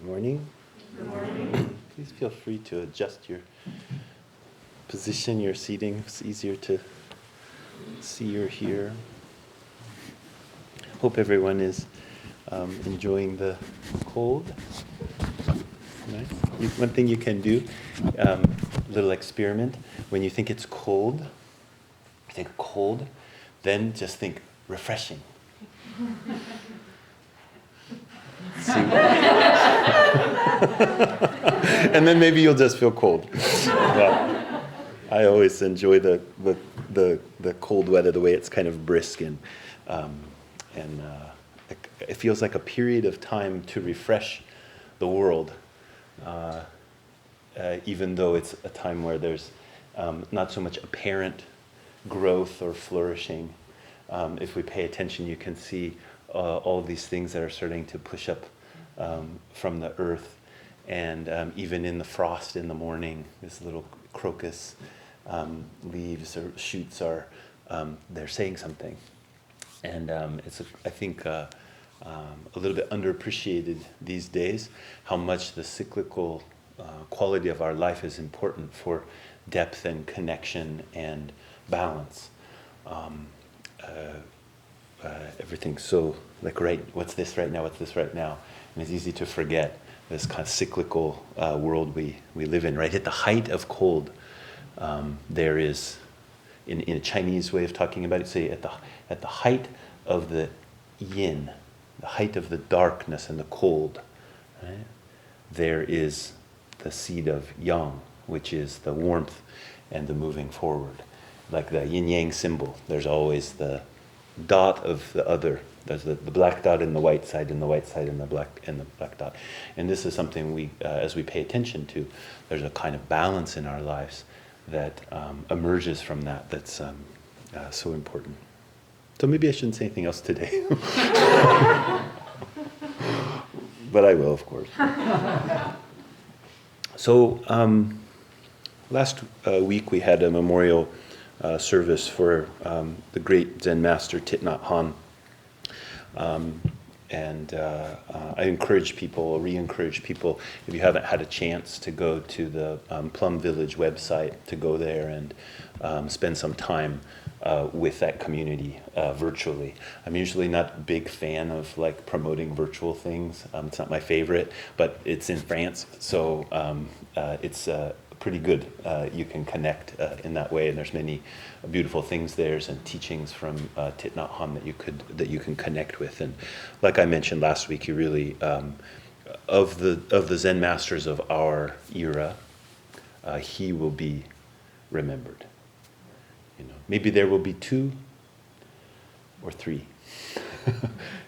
Good morning. Good morning. Please feel free to adjust your position, your seating. It's easier to see or hear. Hope everyone is enjoying the cold. Nice. One thing you can do, little experiment, when you think it's cold, then just think refreshing. And then maybe you'll just feel cold. Well, I always enjoy the cold weather, the way it's kind of brisk and it feels like a period of time to refresh the world, even though it's a time where there's not so much apparent growth or flourishing. If we pay attention, you can see all of these things that are starting to push up from the earth, and even in the frost in the morning, this little crocus leaves or shoots are they're saying something, and it's I think a little bit underappreciated these days how much the cyclical quality of our life is important for depth and connection and balance. Everything's so like, right, what's this right now, and it's easy to forget this kind of cyclical world we live in. Right at the height of cold, there is, in a Chinese way of talking about it, say at the height of the yin, the height of the darkness and the cold, right? There is the seed of yang, which is the warmth and the moving forward. Like the yin-yang symbol, there's always the dot of the other. There's the black dot in the white side, and the white side in the black dot. And this is something we, as we pay attention to, there's a kind of balance in our lives that emerges from that. That's so important. So maybe I shouldn't say anything else today, but I will, of course. So last week we had a memorial service for the great Zen master Thich Nhat Hanh. I encourage people, re-encourage people, if you haven't had a chance to go to the Plum Village website, to go there and spend some time with that community virtually. I'm usually not a big fan of like promoting virtual things. It's not my favorite, but it's in France, so it's pretty good. You can connect in that way, and there's many beautiful things there and teachings from Thich Nhat Hanh that you can connect with. And like I mentioned last week, you really of the Zen masters of our era, he will be remembered. You know, maybe there will be 2 or 3.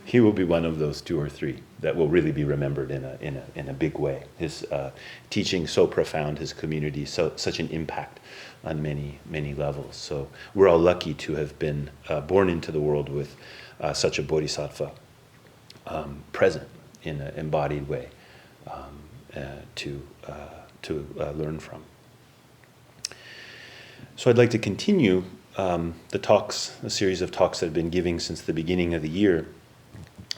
He will be one of those 2 or 3 that will really be remembered in a big way. His teaching so profound, his community such an impact on many levels. So we're all lucky to have been born into the world with such a bodhisattva present in an embodied way to learn from. So I'd like to continue a series of talks that I've been giving since the beginning of the year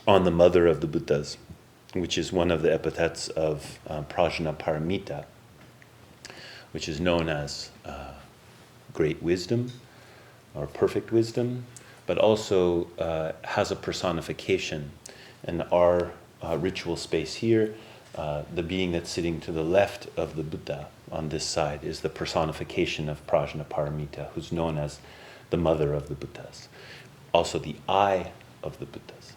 on the mother of the Buddhas, which is one of the epithets of Prajnaparamita, which is known as great wisdom or perfect wisdom, but also has a personification. And our ritual space here, the being that's sitting to the left of the Buddha on this side is the personification of Prajnaparamita, who's known as the mother of the Buddhas. Also the eye of the Buddhas.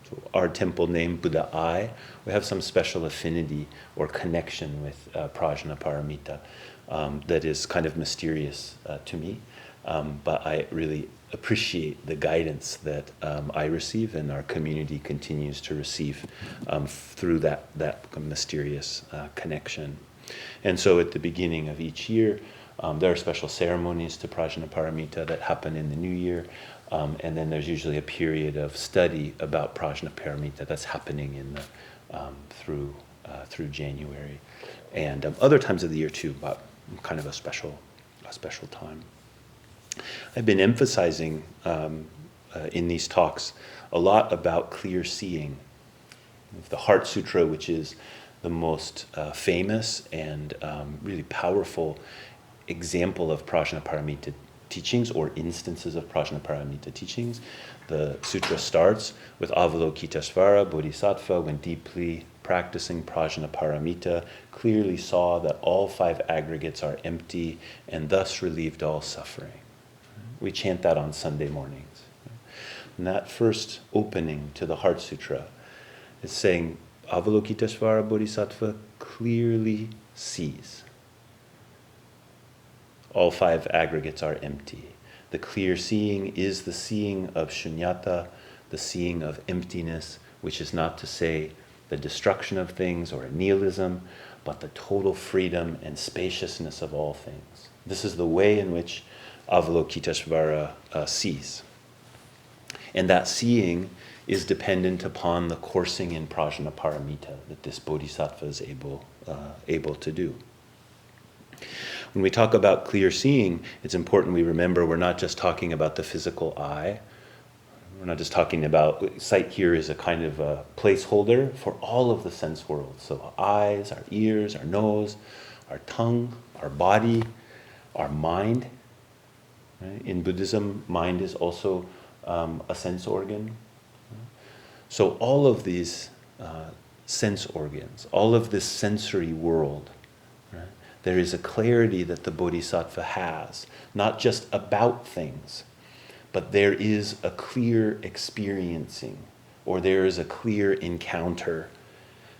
So our temple name, Buddha Eye, we have some special affinity or connection with Prajnaparamita that is kind of mysterious to me, but I really appreciate the guidance that I receive and our community continues to receive through that mysterious connection. And so at the beginning of each year, there are special ceremonies to Prajnaparamita that happen in the new year, and then there's usually a period of study about Prajnaparamita that's happening in the through January, and other times of the year too, but kind of a special time. I've been emphasizing in these talks a lot about clear seeing, The Heart Sutra, which is the most famous and really powerful example of Prajnaparamita teachings or instances of Prajnaparamita teachings. The sutra starts with Avalokitesvara, Bodhisattva, when deeply practicing Prajnaparamita, clearly saw that all 5 aggregates are empty and thus relieved all suffering. We chant that on Sunday mornings. And that first opening to the Heart Sutra is saying, Avalokitesvara Bodhisattva clearly sees. All 5 aggregates are empty. The clear seeing is the seeing of shunyata, the seeing of emptiness, which is not to say the destruction of things or a nihilism, but the total freedom and spaciousness of all things. This is the way in which Avalokitesvara sees. And that seeing is dependent upon the coursing in Prajnaparamita that this bodhisattva is able to do. When we talk about clear seeing, it's important we remember we're not just talking about the physical eye. We're not just talking about, sight here is a kind of a placeholder for all of the sense worlds. So our eyes, our ears, our nose, our tongue, our body, our mind. Right? In Buddhism, mind is also a sense organ. So all of these sense organs, all of this sensory world, right? There is a clarity that the bodhisattva has, not just about things, but there is a clear experiencing, or there is a clear encounter,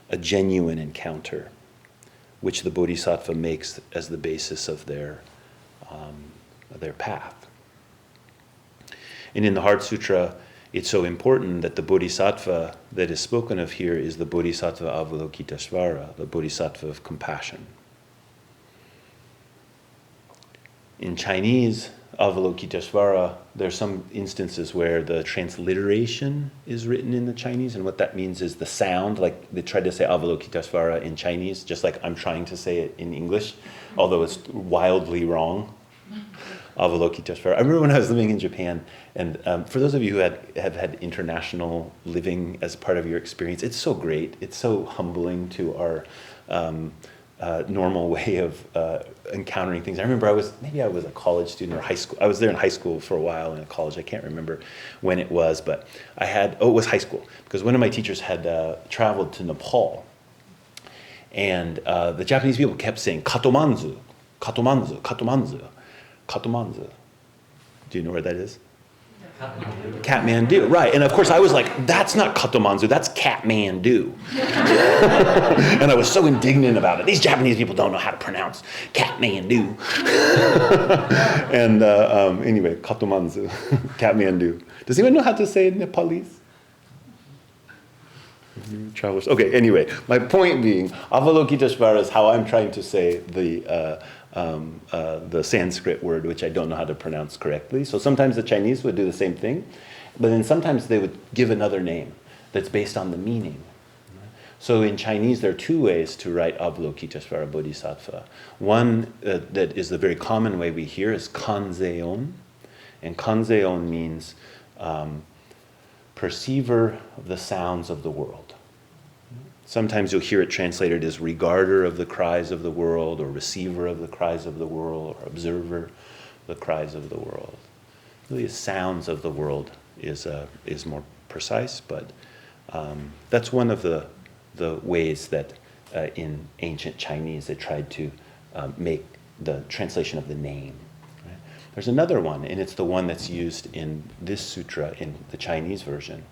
a genuine encounter, which the bodhisattva makes as the basis of their path. And in the Heart Sutra, it's so important that the bodhisattva that is spoken of here is the bodhisattva Avalokitesvara, the bodhisattva of compassion. In Chinese, Avalokitesvara, there's some instances where the transliteration is written in the Chinese, and what that means is the sound, like they tried to say Avalokitesvara in Chinese, just like I'm trying to say it in English, although it's wildly wrong. Avalokitesvara. I remember when I was living in Japan, and for those of you who have had international living as part of your experience, it's so great. It's so humbling to our normal way of encountering things. I remember I was a college student or high school. I was there in high school for a while, in college. I can't remember when it was, but it was high school, because one of my teachers had traveled to Nepal, and the Japanese people kept saying Katomanzu, Katomanzu, Katomanzu. Katomanzu. Do you know where that is? Kathmandu, right. And of course I was like, that's not Katomanzu, that's Kathmandu. And I was so indignant about it. These Japanese people don't know how to pronounce Kathmandu. And anyway, Katomanzu, Kathmandu. Does anyone know how to say Nepalese? Travelers. Okay, anyway, my point being, Avalokitesvara is how I'm trying to say the Sanskrit word, which I don't know how to pronounce correctly. So sometimes the Chinese would do the same thing, but then sometimes they would give another name that's based on the meaning. So in Chinese, there are 2 ways to write Avalokitesvara Bodhisattva. One that is the very common way we hear is Kanzeon, and Kanzeon means perceiver of the sounds of the world. Sometimes you'll hear it translated as regarder of the cries of the world, or receiver of the cries of the world, or observer of the cries of the world. Really, sounds of the world is more precise, but that's one of the ways that in ancient Chinese they tried to make the translation of the name. Right? There's another one, and it's the one that's used in this sutra in the Chinese version.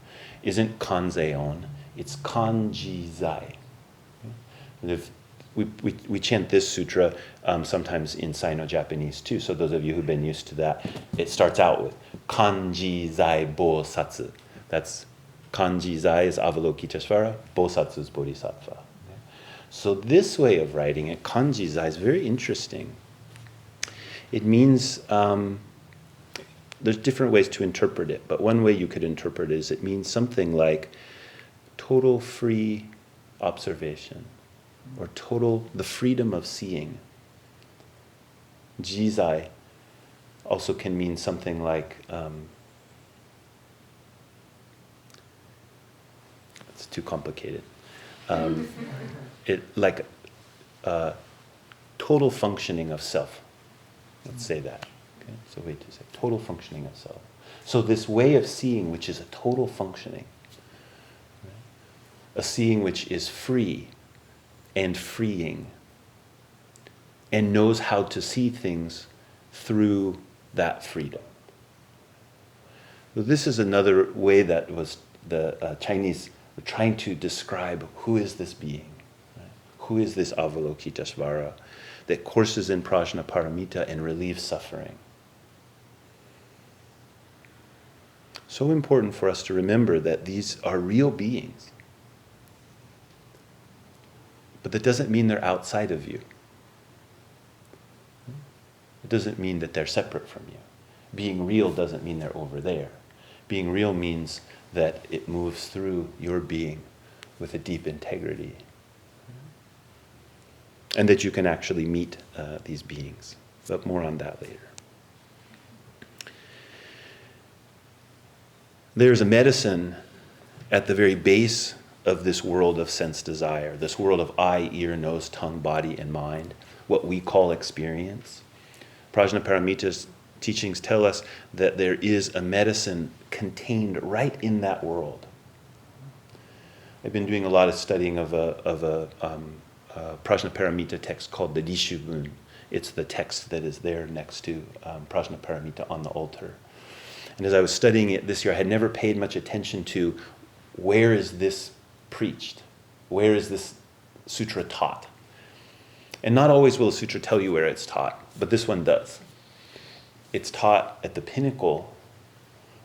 Isn't Kanzeon, it's Kanji Zai. We chant this sutra sometimes in Sino-Japanese too, so those of you who've been used to that, it starts out with Kanji Zai Bosatsu. That's Kanji Zai is Avalokitesvara, Bosatsu is Bodhisattva. So this way of writing it, Kanji Zai, is very interesting. It means, there's different ways to interpret it, but one way you could interpret it is it means something like total free observation, or the freedom of seeing. Jizai also can mean something like, let's too complicated. It like total functioning of self. Let's say that. Okay? So wait to say total functioning of self. So this way of seeing, which is a total functioning, right? A seeing which is free and freeing, and knows how to see things through that freedom. So this is another way that was the Chinese were trying to describe who is this being, right? Who is this Avalokiteshvara that courses in Prajnaparamita and relieves suffering. So important for us to remember that these are real beings. But that doesn't mean they're outside of you. It doesn't mean that they're separate from you. Being real doesn't mean they're over there. Being real means that it moves through your being with a deep integrity. And that you can actually meet these beings. But more on that later. There's a medicine at the very base of this world of sense desire, this world of eye, ear, nose, tongue, body, and mind, what we call experience. Prajnaparamita's teachings tell us that there is a medicine contained right in that world. I've been doing a lot of studying of a Prajnaparamita text called the Rishubun. It's the text that is there next to Prajnaparamita on the altar. And as I was studying it this year, I had never paid much attention to where is this preached? Where is this sutra taught? And not always will a sutra tell you where it's taught, but this one does. It's taught at the pinnacle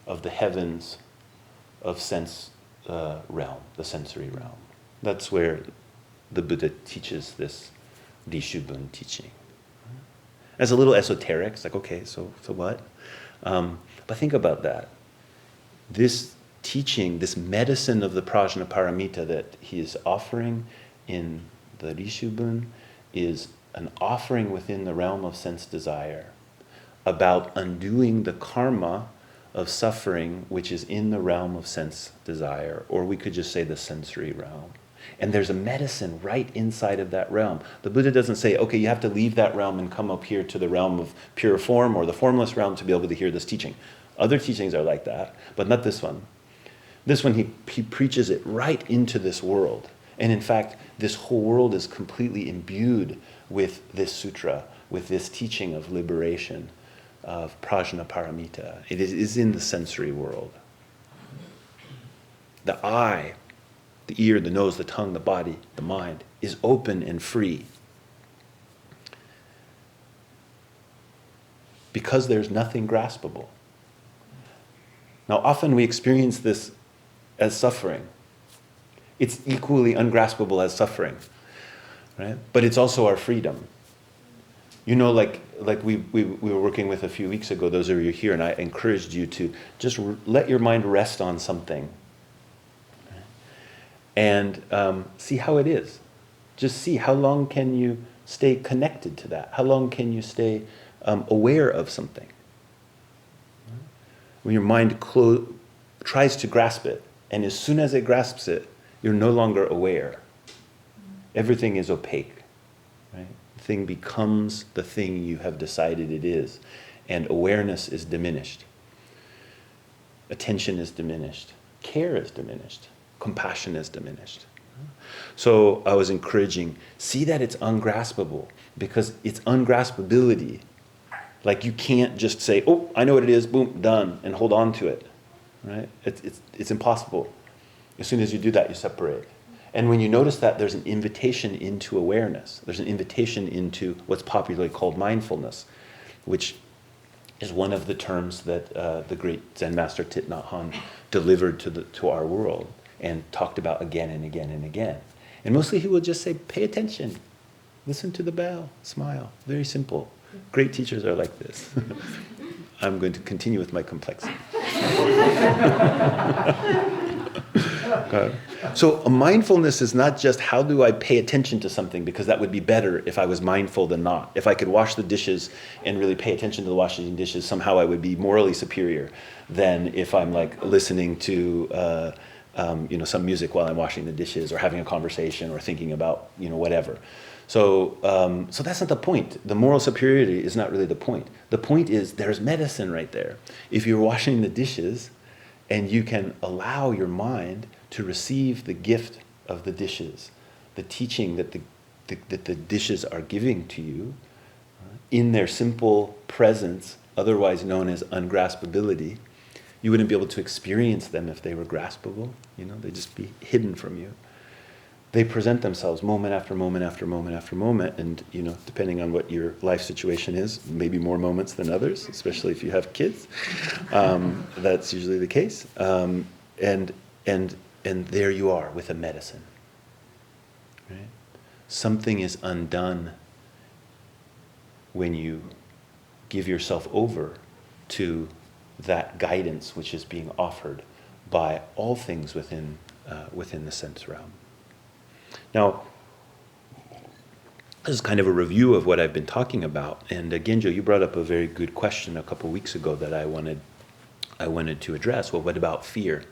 of the heavens of sense realm, the sensory realm. That's where the Buddha teaches this Rishubun teaching. As a little esoteric, it's like, okay, so what? But think about that. This teaching, this medicine of the Prajnaparamita that he is offering in the Rishubun is an offering within the realm of sense desire about undoing the karma of suffering which is in the realm of sense desire, or we could just say the sensory realm. And there's a medicine right inside of that realm. The Buddha doesn't say, okay, you have to leave that realm and come up here to the realm of pure form or the formless realm to be able to hear this teaching. Other teachings are like that, but not this one. This one, he preaches it right into this world. And in fact, this whole world is completely imbued with this sutra, with this teaching of liberation, of Prajnaparamita. It is in the sensory world. The eye, the ear, the nose, the tongue, the body, the mind is open and free. Because there's nothing graspable. Now, often we experience this as suffering. It's equally ungraspable as suffering, right? But it's also our freedom. You know, like we were working with a few weeks ago, those of you here, and I encouraged you to just let your mind rest on something and see how it is. Just see how long can you stay connected to that? How long can you stay aware of something? When your mind tries to grasp it, and as soon as it grasps it, you're no longer aware. Everything is opaque, right? The thing becomes the thing you have decided it is, and awareness is diminished. Attention is diminished. Care is diminished. Compassion is diminished. So I was encouraging, see that it's ungraspable, because it's ungraspability. Like you can't just say, oh, I know what it is, boom, done, and hold on to it, right? It's impossible. As soon as you do that, you separate. And when you notice that, there's an invitation into awareness. There's an invitation into what's popularly called mindfulness, which is one of the terms that the great Zen master Thich Nhat Hanh delivered to our world and talked about again and again and again. And mostly he would just say, pay attention, listen to the bell, smile. Very simple. Great teachers are like this. I'm going to continue with my complexity. So a mindfulness is not just how do I pay attention to something, because that would be better if I was mindful than not. If I could wash the dishes and really pay attention to the washing dishes, somehow I would be morally superior than if I'm like listening to some music while I'm washing the dishes or having a conversation or thinking about, whatever. So that's not the point. The moral superiority is not really the point. The point is there's medicine right there. If you're washing the dishes and you can allow your mind to receive the gift of the dishes, the teaching that the dishes are giving to you in their simple presence, otherwise known as ungraspability, you wouldn't be able to experience them if they were graspable. They'd just be hidden from you. They present themselves moment after moment after moment after moment, and depending on what your life situation is, maybe more moments than others, especially if you have kids. That's usually the case. And there you are with a medicine. Right? Something is undone when you give yourself over to that guidance which is being offered by all things within the sense realm. Now, this is kind of a review of what I've been talking about. And Genjo, you brought up a very good question a couple weeks ago that I wanted to address. Well, what about fear?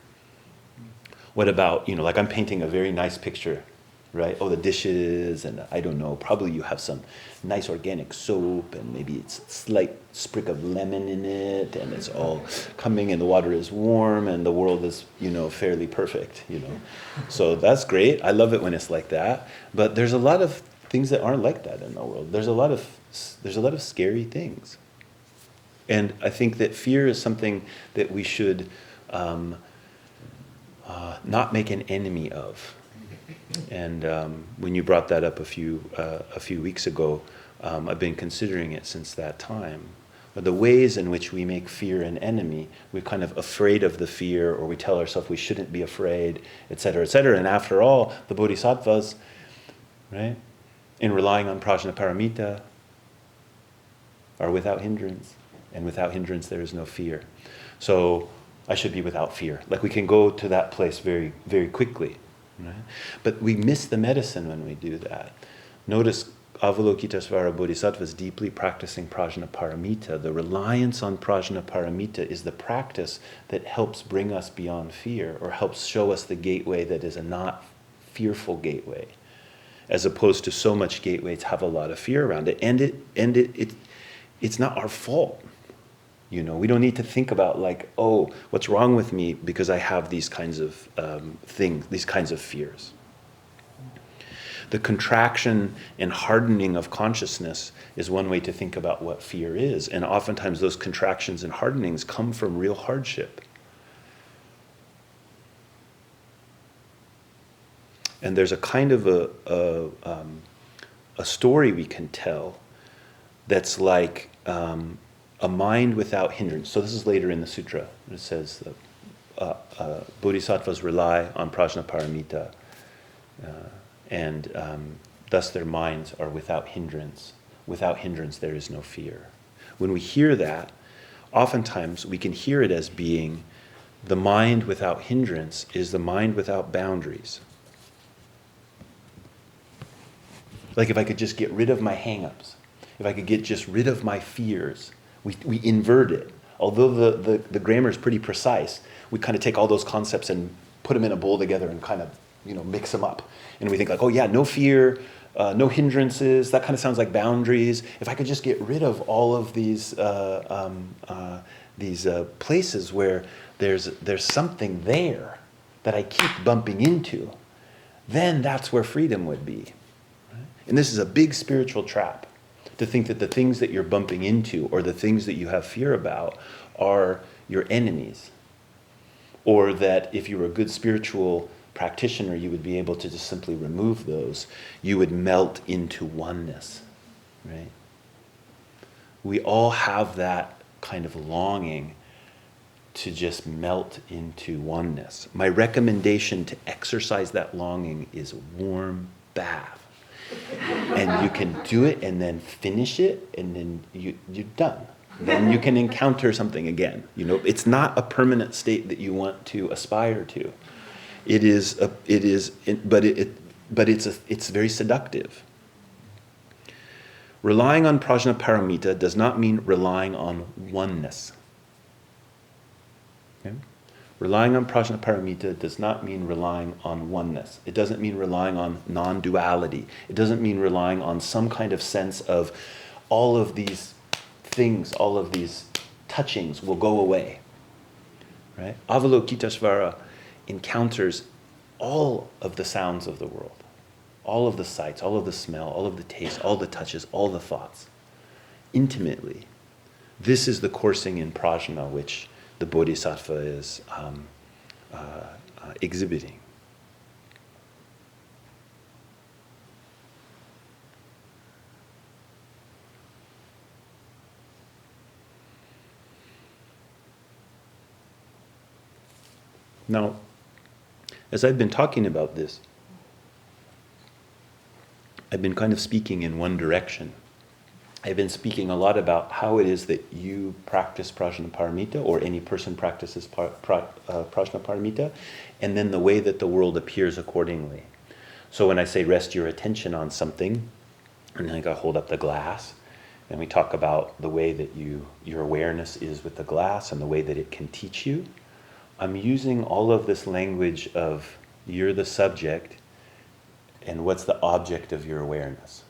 What about, like I'm painting a very nice picture, right? Oh, the dishes, and I don't know, probably you have some nice organic soap, and maybe it's a slight sprig of lemon in it, and it's all coming, and the water is warm, and the world is, fairly perfect, So that's great. I love it when it's like that. But there's a lot of things that aren't like that in the world. There's a lot of scary things. And I think that fear is something that we should not make an enemy of. And when you brought that up a few weeks ago, I've been considering it since that time. But the ways in which we make fear an enemy, we're kind of afraid of the fear, or we tell ourselves we shouldn't be afraid, et cetera, et cetera. And after all, the bodhisattvas, right, in relying on Prajnaparamita, are without hindrance. And without hindrance, there is no fear. So I should be without fear. Like we can go to that place very, very quickly. Right? But we miss the medicine when we do that. Notice Avalokitesvara Bodhisattva is deeply practicing Prajnaparamita. The reliance on Prajnaparamita is the practice that helps bring us beyond fear, or helps show us the gateway that is a not fearful gateway, as opposed to so much gateways have a lot of fear around it. And it's not our fault. We don't need to think about like, oh, what's wrong with me because I have these kinds of things, these kinds of fears. The contraction and hardening of consciousness is one way to think about what fear is. And oftentimes those contractions and hardenings come from real hardship. And there's a kind of a story we can tell that's like a mind without hindrance. So this is later in the sutra. It says bodhisattvas rely on Prajnaparamita, and thus their minds are without hindrance. Without hindrance, there is no fear. When we hear that, oftentimes we can hear it as being the mind without hindrance is the mind without boundaries. Like if I could just get rid of my hang-ups, if I could get just rid of my fears, we invert it. Although the grammar is pretty precise, we kind of take all those concepts and put them in a bowl together and kind of, mix them up. And we think like, oh yeah, no fear, no hindrances, that kind of sounds like boundaries. If I could just get rid of all of these places where there's something there that I keep bumping into, then that's where freedom would be. Right? And this is a big spiritual trap, to think that the things that you're bumping into or the things that you have fear about are your enemies. Or that if you were a good spiritual practitioner, you would be able to just simply remove those. You would melt into oneness, right? We all have that kind of longing to just melt into oneness. My recommendation to exercise that longing is a warm bath. And you can do it and then finish it, and then you're done. Then you can encounter something again. It's not a permanent state that you want to aspire to. It's very seductive. Relying on Prajnaparamita does not mean relying on oneness. Okay? Relying on Prajnaparamita does not mean relying on oneness. It doesn't mean relying on non-duality. It doesn't mean relying on some kind of sense of all of these things, all of these touchings will go away. Right? Avalokiteshvara encounters all of the sounds of the world, all of the sights, all of the smell, all of the taste, all the touches, all the thoughts, intimately. This is the coursing in prajna which the Bodhisattva is exhibiting. Now, as I've been talking about this, I've been kind of speaking in one direction. I've been speaking a lot about how it is that you practice Prajnaparamita, or any person practices Prajnaparamita, and then the way that the world appears accordingly. So when I say rest your attention on something, and then I hold up the glass, and we talk about the way that your awareness is with the glass and the way that it can teach you, I'm using all of this language of you're the subject and what's the object of your awareness.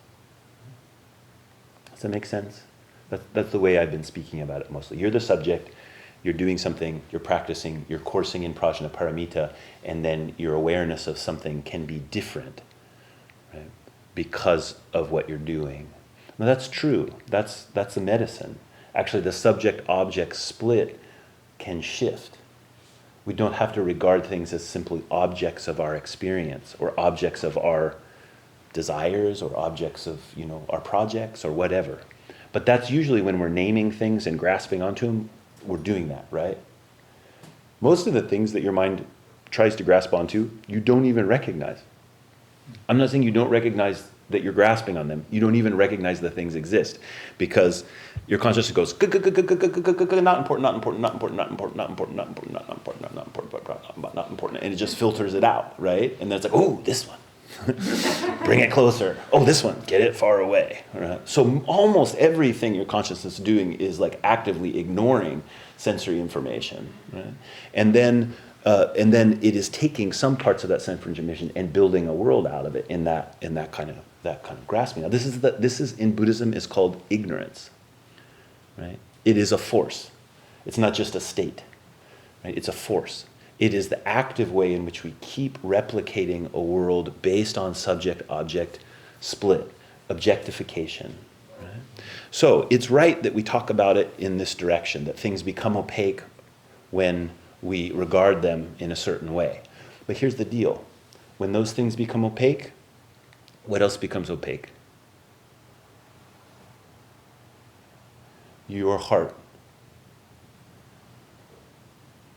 Does that make sense? That's the way I've been speaking about it mostly. You're the subject, you're doing something, you're practicing, you're coursing in Prajnaparamita, and then your awareness of something can be different, right? Because of what you're doing. Now that's true. That's the medicine. Actually, the subject-object split can shift. We don't have to regard things as simply objects of our experience, or objects of our desires, or objects of, our projects or whatever. But that's usually when we're naming things and grasping onto them, we're doing that, right? Most of the things that your mind tries to grasp onto, you don't even recognize. I'm not saying you don't recognize that you're grasping on them. You don't even recognize the things exist, because your consciousness goes not important, not important, not important, not important, not important, not important, not important, not important, not important, and it just filters it out, right? And then it's like, oh, this one, bring it closer. Oh, this one, get it far away. Right? So almost everything your consciousness is doing is like actively ignoring sensory information, right? And then it is taking some parts of that sensory information and building a world out of it in that kind of grasping. Now, this is in Buddhism is called ignorance, right? It is a force. It's not just a state, right? It's a force. It is the active way in which we keep replicating a world based on subject-object split, objectification. Right? So it's right that we talk about it in this direction, that things become opaque when we regard them in a certain way. But here's the deal. When those things become opaque, what else becomes opaque? Your heart.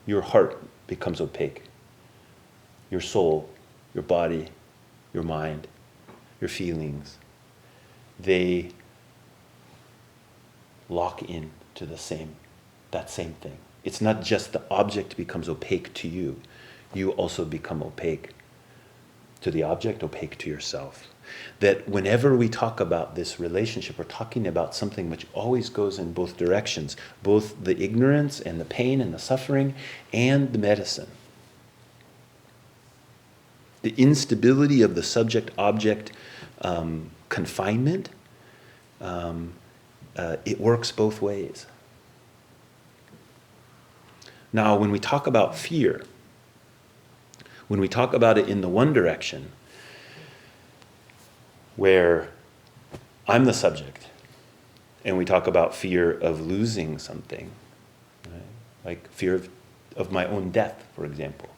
Your heart becomes opaque. Your soul, your body, your mind, your feelings, they lock in to that same thing. It's not just the object becomes opaque to you. You also become opaque to the object, opaque to yourself. That whenever we talk about this relationship, we're talking about something which always goes in both directions, both the ignorance and the pain and the suffering and the medicine. The instability of the subject-object confinement, it works both ways. Now, when we talk about fear, when we talk about it in the one direction, where I'm the subject, and we talk about fear of losing something, right? Like fear of my own death, for example.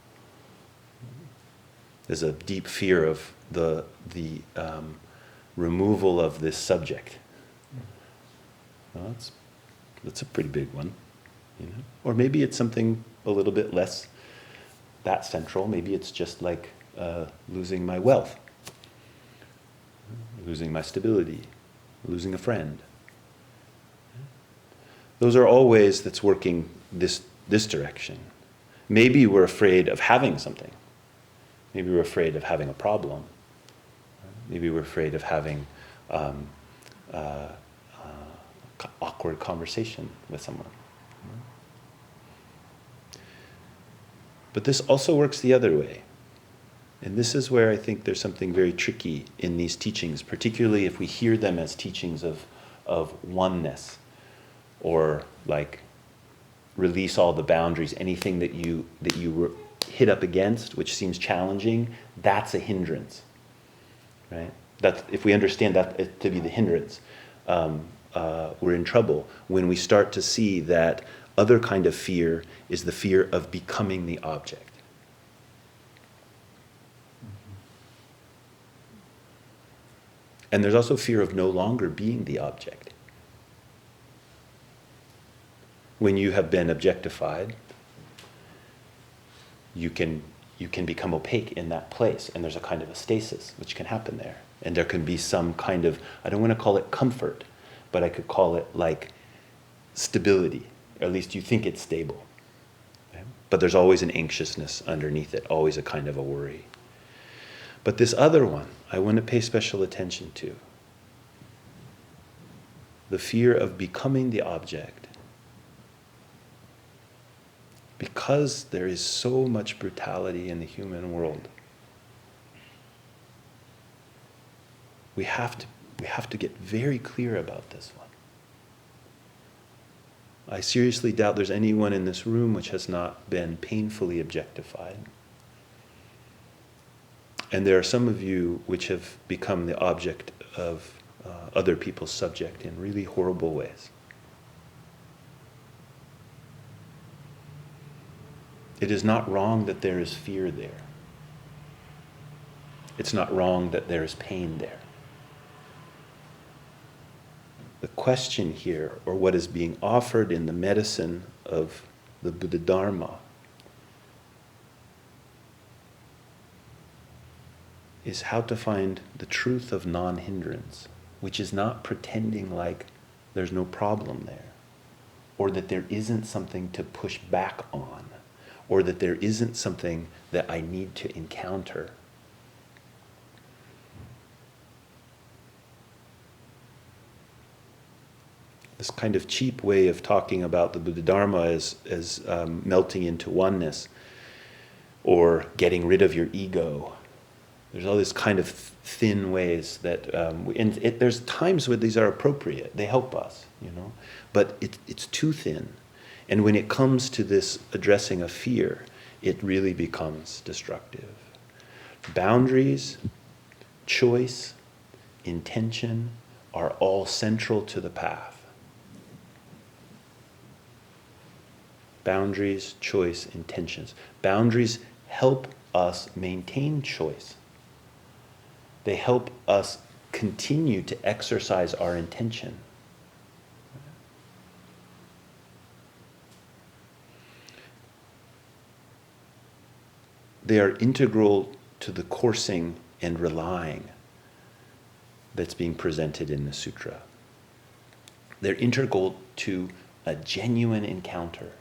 There's a deep fear of the removal of this subject. Well, that's a pretty big one, Or maybe it's something a little bit less that central. Maybe it's just like losing my wealth, losing my stability, losing a friend. Those are all ways that's working this direction. Maybe we're afraid of having something. Maybe we're afraid of having a problem. Maybe we're afraid of having awkward conversation with someone. But this also works the other way. And this is where I think there's something very tricky in these teachings, particularly if we hear them as teachings of oneness, or like release all the boundaries, anything that you hit up against, which seems challenging, that's a hindrance, right? That's, if we understand that to be the hindrance, we're in trouble when we start to see that other kind of fear is the fear of becoming the object. And there's also fear of no longer being the object. When you have been objectified, you can become opaque in that place, and there's a kind of a stasis which can happen there. And there can be some kind of, I don't want to call it comfort, but I could call it like stability, or at least you think it's stable. Okay? But there's always an anxiousness underneath it, always a kind of a worry. But this other one, I want to pay special attention to. The fear of becoming the object. Because there is so much brutality in the human world, we have to get very clear about this one. I seriously doubt there's anyone in this room which has not been painfully objectified. And there are some of you which have become the object of other people's subject in really horrible ways. It is not wrong that there is fear there. It's not wrong that there is pain there. The question here, or what is being offered in the medicine of the Buddha Dharma, is how to find the truth of non-hindrance, which is not pretending like there's no problem there, or that there isn't something to push back on, or that there isn't something that I need to encounter. This kind of cheap way of talking about the Buddha Dharma as melting into oneness, or getting rid of your ego. There's all these kind of thin ways that, there's times where these are appropriate. They help us, but it's too thin. And when it comes to this addressing of fear, it really becomes destructive. Boundaries, choice, intention are all central to the path. Boundaries, choice, intentions. Boundaries help us maintain choice. They help us continue to exercise our intention. They are integral to the coursing and relying that's being presented in the sutra. They're integral to a genuine encounter.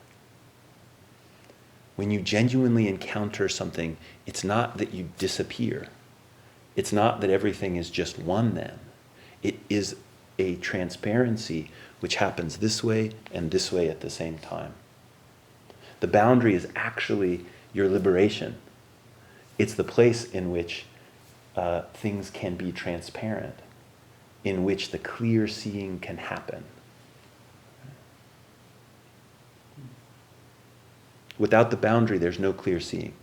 When you genuinely encounter something, it's not that you disappear. It's not that everything is just one then. It is a transparency which happens this way and this way at the same time. The boundary is actually your liberation. It's the place in which things can be transparent, in which the clear seeing can happen. Without the boundary, there's no clear seeing.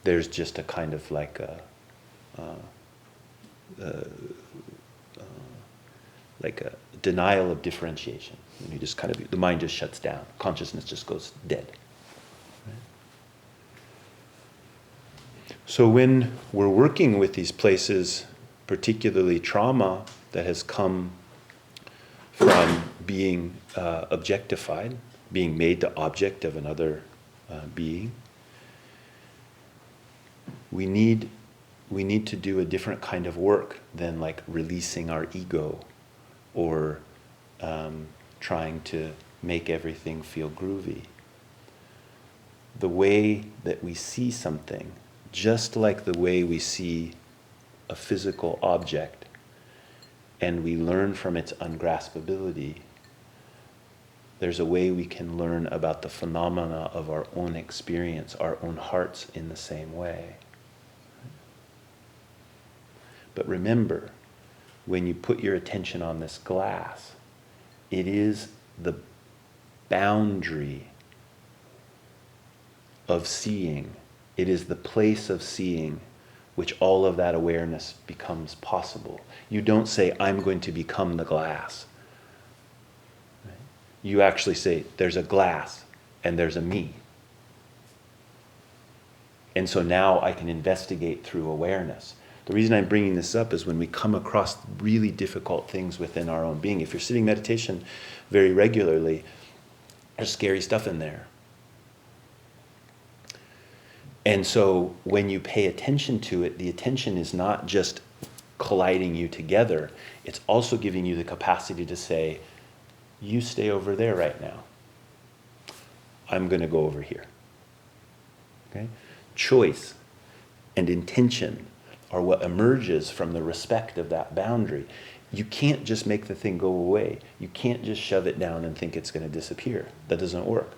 There's just a kind of like a denial of differentiation. And you just kind of, the mind just shuts down. Consciousness just goes dead. Right? So when we're working with these places, particularly trauma that has come from being objectified, being made the object of another being, we need to do a different kind of work than like releasing our ego or trying to make everything feel groovy. The way that we see something, just like the way we see a physical object, and we learn from its ungraspability, there's a way we can learn about the phenomena of our own experience, our own hearts in the same way. But remember, when you put your attention on this glass, it is the boundary of seeing. It is the place of seeing which all of that awareness becomes possible. You don't say, I'm going to become the glass. Right? You actually say, there's a glass and there's a me. And so now I can investigate through awareness. The reason I'm bringing this up is when we come across really difficult things within our own being. If you're sitting meditation very regularly, there's scary stuff in there. And so when you pay attention to it, the attention is not just colliding you together, it's also giving you the capacity to say, you stay over there right now. I'm going to go over here. Okay? Choice and intention are what emerges from the respect of that boundary. You can't just make the thing go away. You can't just shove it down and think it's going to disappear. That doesn't work.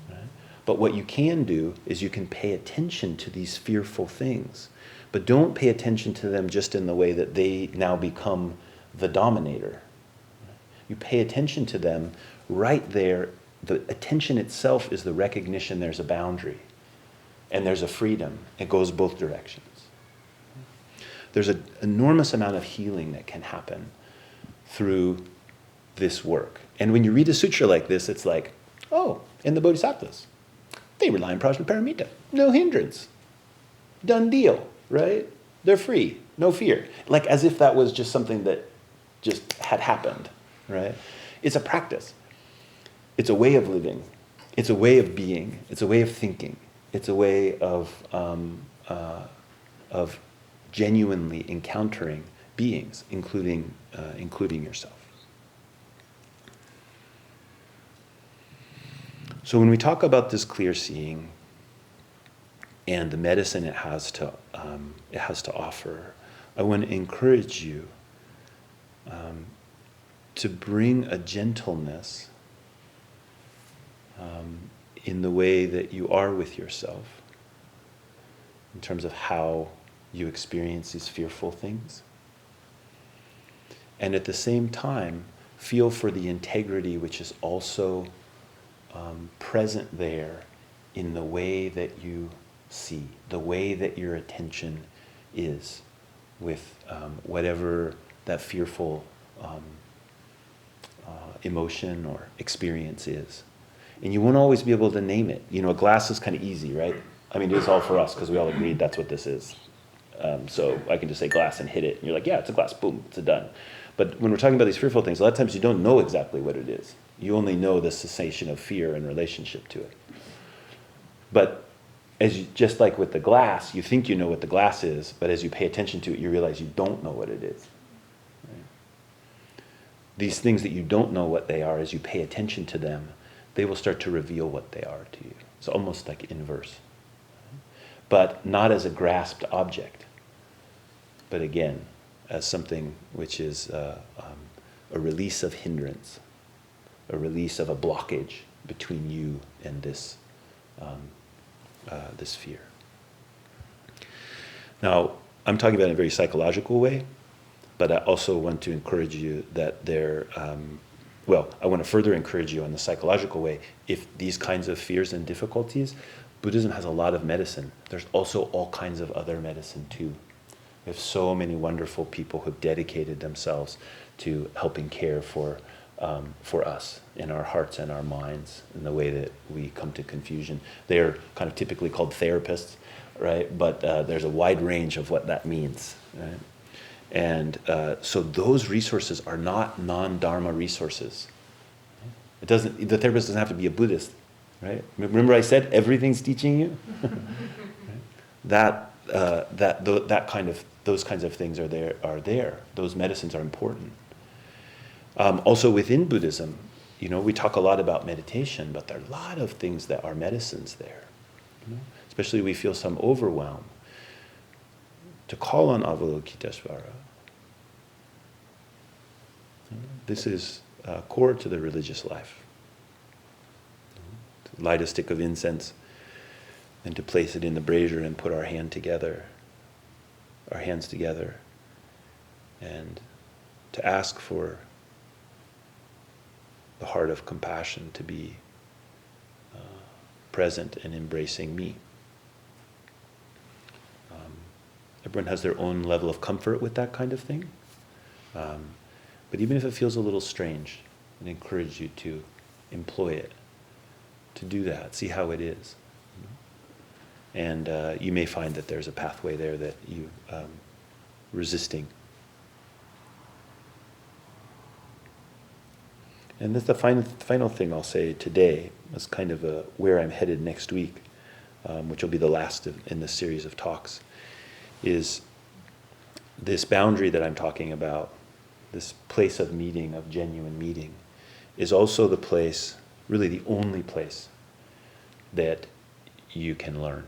Right? But what you can do is you can pay attention to these fearful things. But don't pay attention to them just in the way that they now become the dominator. You pay attention to them right there. The attention itself is the recognition there's a boundary. And there's a freedom. It goes both directions. There's an enormous amount of healing that can happen through this work. And when you read a sutra like this, it's like, oh, in the Bodhisattvas, they rely on Prajnaparamita. No hindrance. Done deal, right? They're free. No fear. Like as if that was just something that just had happened, right? It's a practice. It's a way of living. It's a way of being. It's a way of thinking. It's a way of genuinely encountering beings, including yourself. So when we talk about this clear seeing and the medicine it has to offer, I want to encourage you to bring a gentleness in the way that you are with yourself, in terms of how you experience these fearful things. And at the same time, feel for the integrity which is also present there in the way that you see, the way that your attention is with whatever that fearful emotion or experience is. And you won't always be able to name it. You know, a glass is kind of easy, right? I mean, it is all for us because we all agreed that's what this is. So I can just say glass and hit it. And you're like, yeah, it's a glass. Boom, it's a done. But when we're talking about these fearful things, a lot of times you don't know exactly what it is. You only know the cessation of fear in relationship to it. But just like with the glass, you think you know what the glass is, but as you pay attention to it, you realize you don't know what it is. Right? These things that you don't know what they are, as you pay attention to them, they will start to reveal what they are to you. It's almost like inverse. But not as a grasped object, but again, as something which is a release of hindrance, a release of a blockage between you and this fear. Now, I'm talking about it in a very psychological way, but I also want to encourage you that I want to further encourage you on the psychological way. If these kinds of fears and difficulties, Buddhism has a lot of medicine. There's also all kinds of other medicine too. We have so many wonderful people who've dedicated themselves to helping care for us in our hearts and our minds in the way that we come to confusion. They're kind of typically called therapists, right? But there's a wide range of what that means, right? And so those resources are not non-dharma resources. The therapist doesn't have to be a Buddhist, right? Remember I said everything's teaching you? Right? Those kinds of things are there. Those medicines are important. Also within Buddhism, we talk a lot about meditation, but there are a lot of things that are medicines there. Especially we feel some overwhelm. To call on Avalokiteshvara. This is core to the religious life. light a stick of incense, and to place it in the brazier and put our hands together, and to ask for the heart of compassion to be present and embracing me. Everyone has their own level of comfort with that kind of thing. But even if it feels a little strange, I encourage you to employ it, to do that, see how it is. And you may find that there's a pathway there that you resisting. And that's the final thing I'll say today, is kind of where I'm headed next week, which will be the last in this series of talks, is this boundary that I'm talking about, this place of meeting, of genuine meeting, is also the place, really the only place, that you can learn,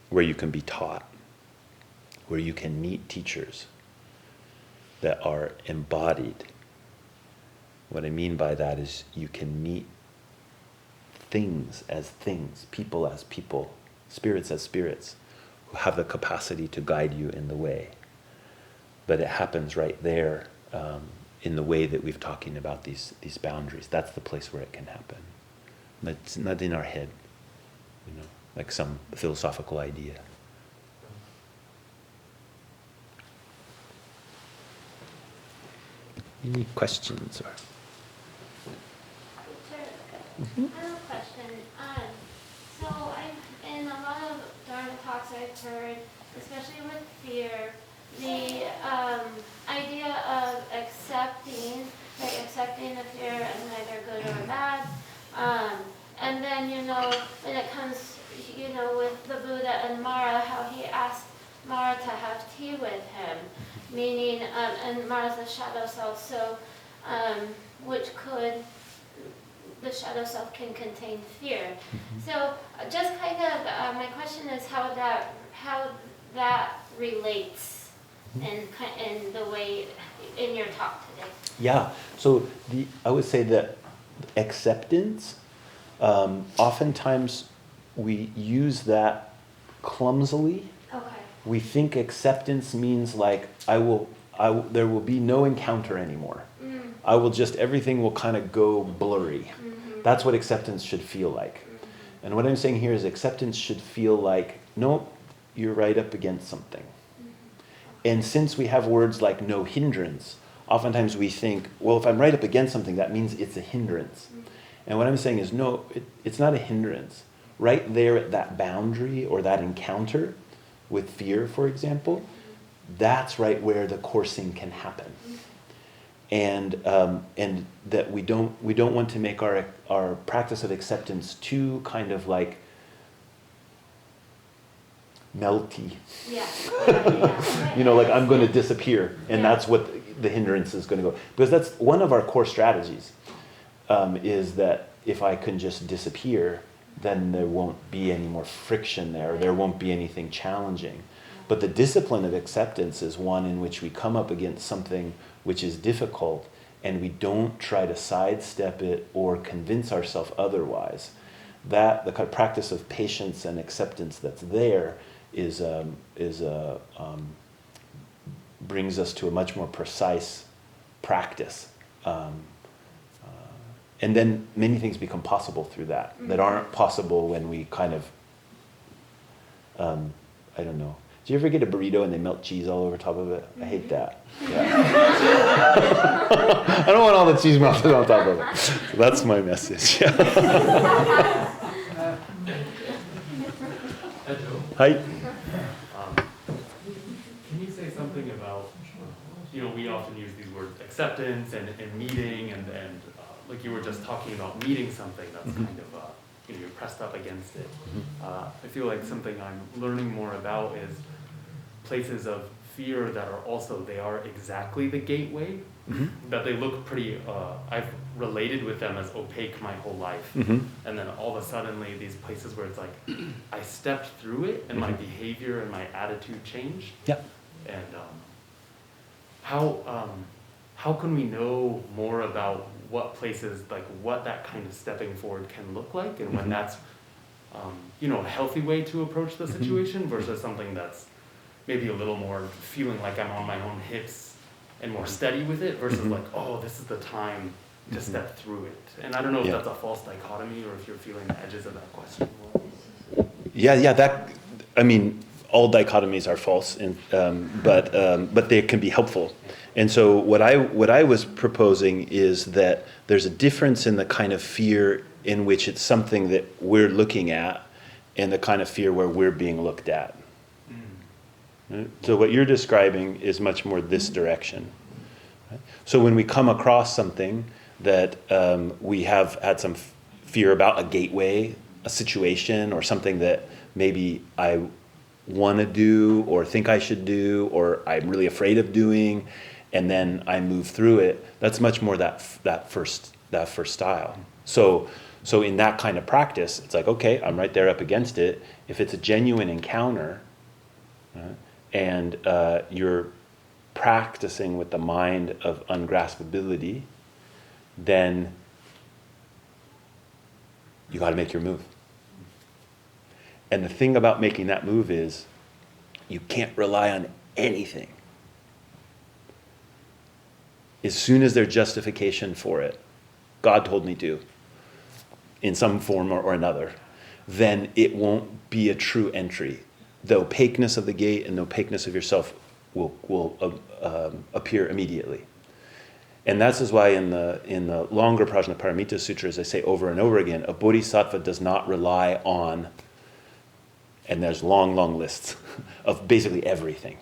where you can be taught, where you can meet teachers that are embodied. What I mean by that is you can meet things as things, people as people, spirits as spirits, who have the capacity to guide you in the way. But it happens right there in the way that we've talking about these boundaries. That's the place where it can happen. It's not in our head, like some philosophical idea. Any questions? Or? Sure. I have a question. So in a lot of Dharma talks I've heard, especially with fear, the idea of accepting the fear as neither good or bad. And then, when it comes, with the Buddha and Mara, how he asked Mara to have tea with him, meaning, and Mara's the shadow self, so, the shadow self can contain fear. Mm-hmm. So just kind of, my question is how that relates in the way, in your talk today. Yeah, so I would say that acceptance, oftentimes we use that clumsily. Okay. We think acceptance means like there will be no encounter anymore. Everything will kind of go blurry. Mm-hmm. That's what acceptance should feel like. Mm-hmm. And what I'm saying here is acceptance should feel like, nope, you're right up against something. Mm-hmm. And since we have words like no hindrance, oftentimes we think, well, if I'm right up against something, that means it's a hindrance. Mm-hmm. And what I'm saying is, no, it's not a hindrance. Right there at that boundary or that encounter with fear, for example, that's right where the coursing can happen. And that we don't want to make our practice of acceptance too kind of like melty. Yeah. Like I'm going to disappear, and that's what the hindrance is going to go. Because that's one of our core strategies, is that if I can just disappear, then there won't be any more friction there. There won't be anything challenging. But the discipline of acceptance is one in which we come up against something which is difficult, and we don't try to sidestep it or convince ourselves otherwise. That the kind of practice of patience and acceptance that's there brings us to a much more precise practice. And then many things become possible through that aren't possible when we kind of, I don't know. Do you ever get a burrito and they melt cheese all over top of it? I hate that. Yeah. I don't want all the cheese melted on top of it. So that's my message. Hi. Can you say something about, we often use these words acceptance and meeting and like you were just talking about meeting something that's kind of, you're pressed up against it. I feel like something I'm learning more about is places of fear that are also, they are exactly the gateway, that they look pretty, I've related with them as opaque my whole life. And then all of a sudden, these places where it's like, I stepped through it and my behavior and my attitude changed. Yeah. And how can we know more about what places, like what that kind of stepping forward can look like, and when that's, a healthy way to approach the situation versus something that's maybe a little more feeling like I'm on my own hips and more steady with it versus like, oh, this is the time to step through it. And I don't know if that's a false dichotomy or if you're feeling the edges of that question. All dichotomies are false, but they can be helpful. And so what I was proposing is that there's a difference in the kind of fear in which it's something that we're looking at and the kind of fear where we're being looked at. Right? So what you're describing is much more this direction. Right? So when we come across something that we have had some fear about, a gateway, a situation, or something that maybe I want to do or think I should do or I'm really afraid of doing, and then I move through it, that's much more that first style. So in that kind of practice, it's like, okay, I'm right there up against it. If it's a genuine encounter, and you're practicing with the mind of ungraspability, then you got to make your move. And the thing about making that move is you can't rely on anything. As soon as there's justification for it, God told me to, in some form or another, then it won't be a true entry. The opaqueness of the gate and the opaqueness of yourself will appear immediately. And that's is why in the longer Prajnaparamita sutras, I say over and over again, a bodhisattva does not rely on, and there's long lists of basically everything.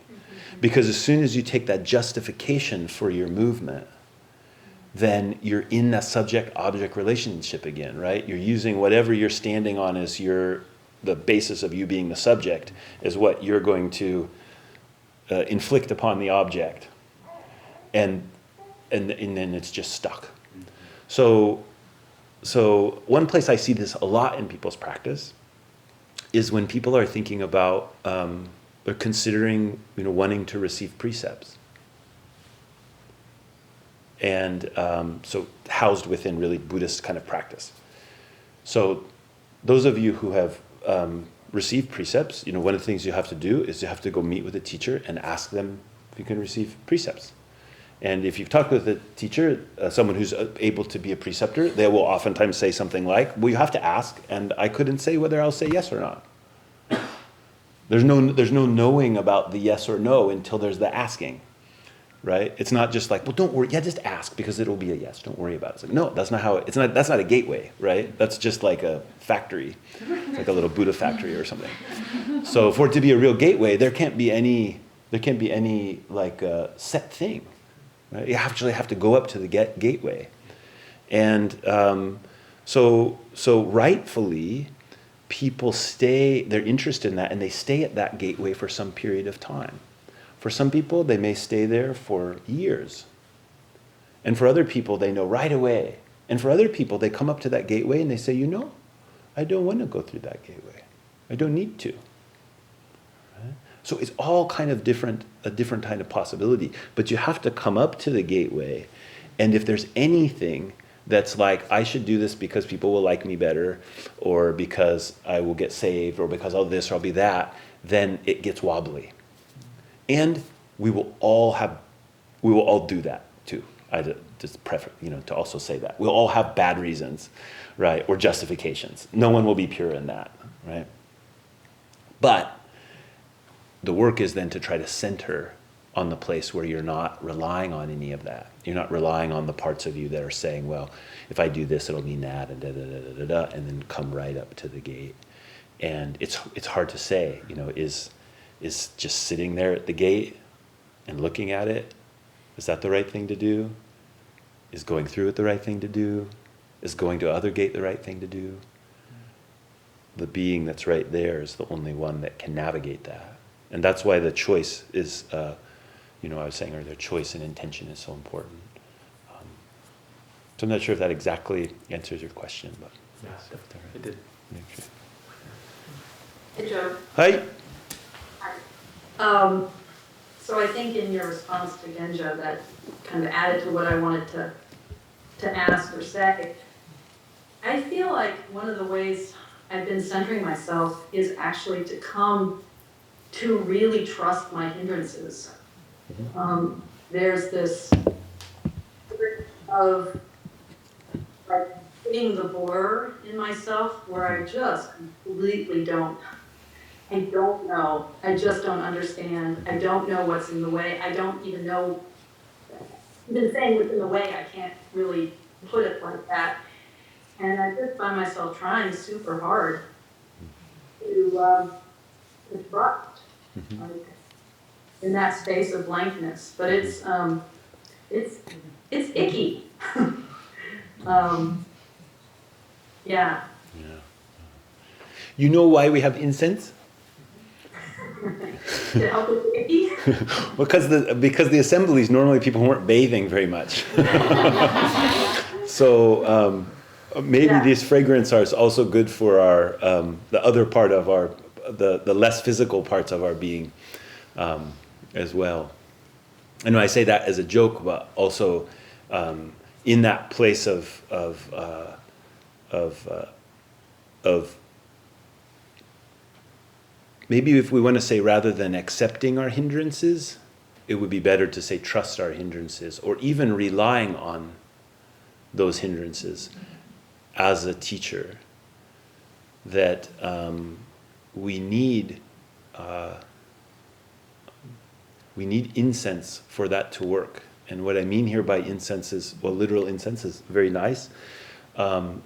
Because as soon as you take that justification for your movement, then you're in that subject-object relationship again, right? You're using whatever you're standing on as the basis of you being the subject is what you're going to inflict upon the object. And then it's just stuck. So one place I see this a lot in people's practice is when people are thinking about, they're considering, wanting to receive precepts. And so housed within really Buddhist kind of practice. So those of you who have received precepts, one of the things you have to do is you have to go meet with a teacher and ask them if you can receive precepts. And if you've talked with a teacher, someone who's able to be a preceptor, they will oftentimes say something like, well, you have to ask, and I couldn't say whether I'll say yes or not. There's no knowing about the yes or no until there's the asking, right? It's not just like, well, don't worry, just ask because it'll be a yes. Don't worry about it. It's like, no, that's not how that's not a gateway, right? That's just like a factory, like a little Buddha factory or something. So for it to be a real gateway, there can't be any like set thing. Right? You actually have to go up to the gateway, and so rightfully, people they're interested in that, and they stay at that gateway for some period of time. For some people, they may stay there for years. And for other people, they know right away. And for other people, they come up to that gateway and they say, I don't want to go through that gateway. I don't need to. Right? So it's all kind of a different kind of possibility. But you have to come up to the gateway, and if there's anything that's like, I should do this because people will like me better, or because I will get saved, or because I'll this or I'll be that, then it gets wobbly. And we will all do that too. I just prefer, to also say that. We'll all have bad reasons, right? Or justifications. No one will be pure in that, right? But the work is then to try to center on the place where you're not relying on any of that. You're not relying on the parts of you that are saying, well, if I do this, it'll mean that, and and then come right up to the gate. And it's hard to say, is just sitting there at the gate and looking at it, is that the right thing to do? Is going through it the right thing to do? Is going to other gate the right thing to do? The being that's right there is the only one that can navigate that. And that's why the choice is, I was saying earlier, choice and intention is so important. So I'm not sure if that exactly answers your question, but yeah, it did. Hey, Joe. Hi. So I think in your response to Genja, that kind of added to what I wanted to ask or say. I feel like one of the ways I've been centering myself is actually to come to really trust my hindrances. There's this of like putting the blur in myself where I just completely I don't know. I just don't understand. I don't know what's in the way. I don't even know, even saying what's in the way, I can't really put it like that. And I just find myself trying super hard to trust, like, in that space of blankness. But it's icky. Yeah. You know why we have incense? To help with the icky? because the assemblies, normally people weren't bathing very much. So maybe these fragrance are also good for our the other part of our the less physical parts of our being as well. I know I say that as a joke, but also in that place of maybe if we want to say rather than accepting our hindrances, it would be better to say trust our hindrances, or even relying on those hindrances as a teacher. That we need incense for that to work. And what I mean here by incense is, well, literal incense is very nice,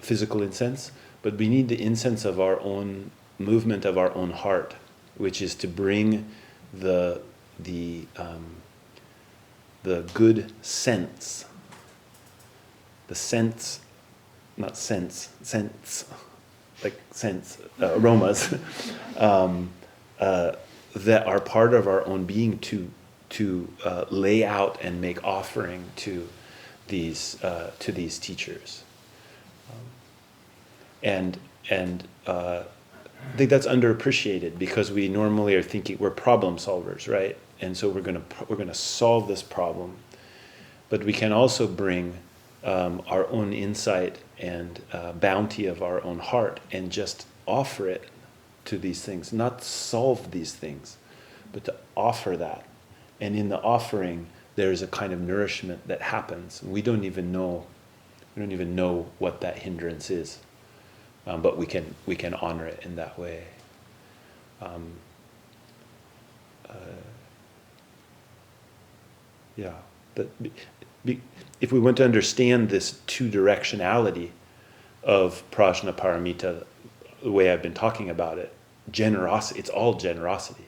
physical incense, but we need the incense of our own movement of our own heart, which is to bring the good sense, not sense, like sense, aromas, that are part of our own being to lay out and make offering to these teachers, and I think that's underappreciated because we normally are thinking we're problem solvers, right? And so we're gonna solve this problem, but we can also bring our own insight and bounty of our own heart and just offer it to these things, not solve these things, but to offer that. And in the offering, there's a kind of nourishment that happens. We don't even know what that hindrance is. But we can honor it in that way. If we want to understand this two-directionality of Prajnaparamita, the way I've been talking about it, generosity, it's all generosity.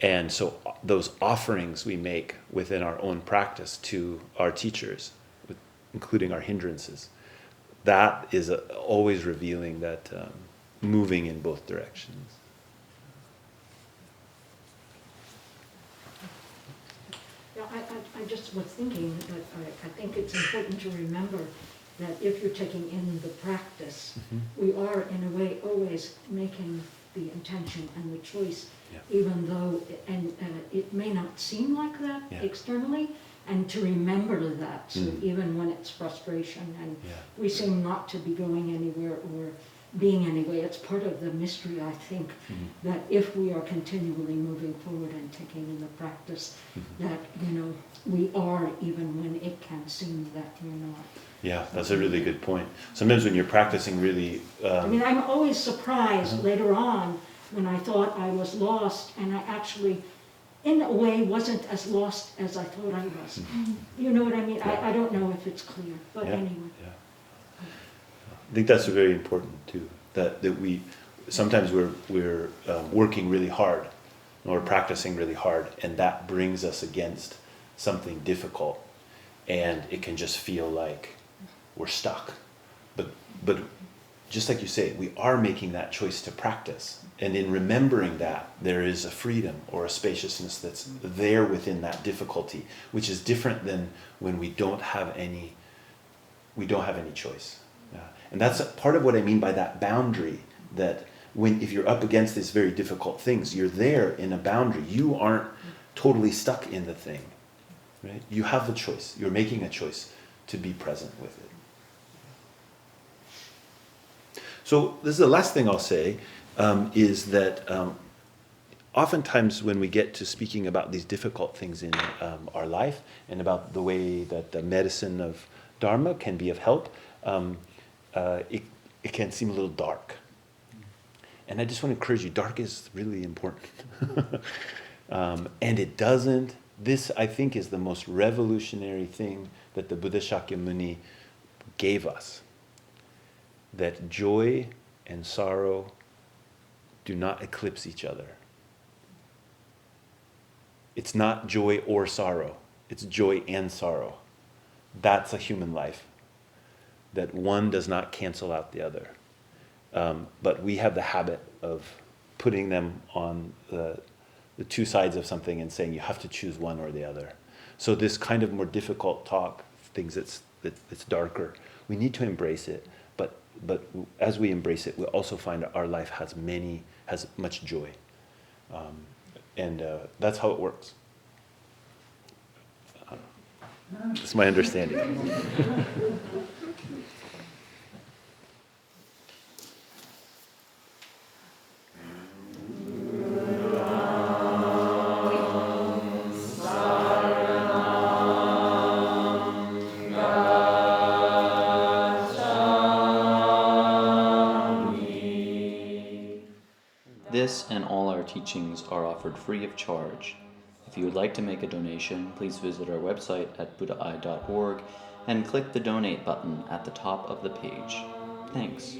And so those offerings we make within our own practice to our teachers, including our hindrances, that is always revealing that moving in both directions. Yeah, I just was thinking that I think it's important to remember that if you're taking in the practice, we are in a way always making the intention and the choice, even though, it may not seem like that externally, and to remember that, so even when it's frustration and we seem not to be going anywhere or being anyway, it's part of the mystery, I think, that if we are continually moving forward and taking in the practice, that, we are, even when it can seem that we're not. Yeah, that's a really good point. Sometimes when you're practicing really... I'm always surprised later on when I thought I was lost, and I actually, in a way, wasn't as lost as I thought I was. You know what I mean? I don't know if it's clear, but anyway. I think that's very important too. That we sometimes we're working really hard, or practicing really hard, and that brings us against something difficult, and it can just feel like we're stuck. But just like you say, we are making that choice to practice, and in remembering that, there is a freedom or a spaciousness that's there within that difficulty, which is different than when we don't have any choice. And that's part of what I mean by that boundary, that if you're up against these very difficult things, you're there in a boundary. You aren't totally stuck in the thing, right? You have the choice. You're making a choice to be present with it. So this is the last thing I'll say, is that oftentimes when we get to speaking about these difficult things in our life and about the way that the medicine of Dharma can be of help, it can seem a little dark. And I just want to encourage you, dark is really important. And it doesn't, this I think is the most revolutionary thing that the Buddha Shakyamuni gave us. That joy and sorrow do not eclipse each other. It's not joy or sorrow. It's joy and sorrow. That's a human life. That one does not cancel out the other. But we have the habit of putting them on the two sides of something and saying you have to choose one or the other. So this kind of more difficult talk, things that's darker, we need to embrace it. But as we embrace it, we also find our life has much joy. And that's how it works. That's my understanding. This and all our teachings are offered free of charge. If you would like to make a donation, please visit our website at buddhaeye.org and click the donate button at the top of the page. Thanks.